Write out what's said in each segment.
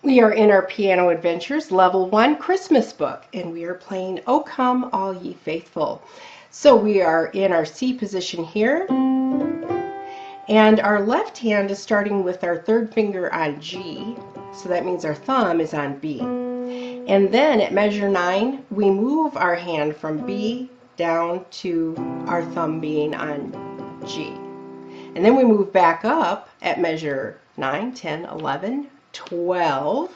We are in our Piano Adventures Level 1 Christmas book, and we are playing O Come All Ye Faithful. So we are in our C position here, and our left hand is starting with our third finger on G, so that means our thumb is on B. And then at measure 9, we move our hand from B down to our thumb being on G. And then we move back up at measure 9, 10, 11, 12,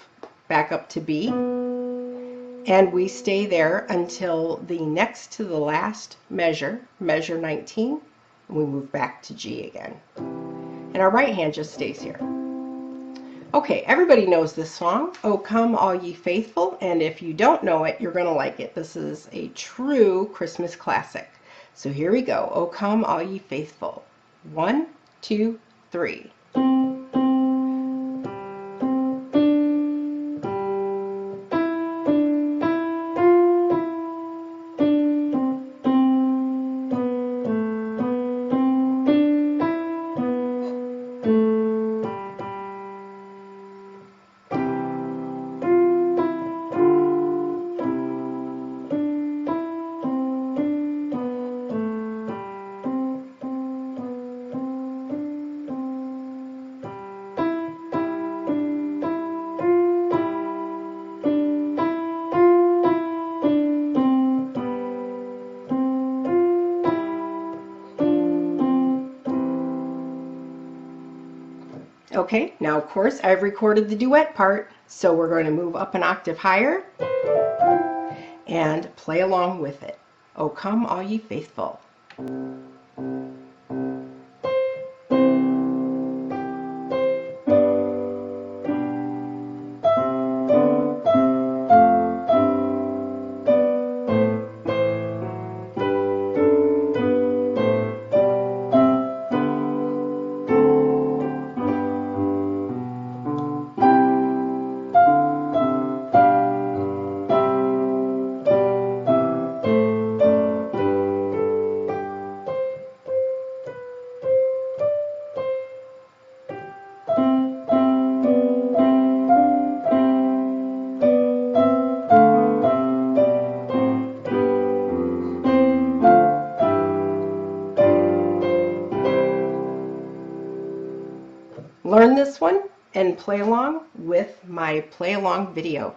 back up to B, and we stay there until the next to the last measure, measure 19, and we move back to G again. And our right hand just stays here. Okay, everybody knows this song, O Come All Ye Faithful, and if you don't know it, you're going to like it. This is a true Christmas classic. So here we go, O Come All Ye Faithful. 1, 2, 3. Okay, now of course I've recorded the duet part, so we're going to move up an octave higher and play along with it. O come all ye faithful. Learn this one and play along with my play along video.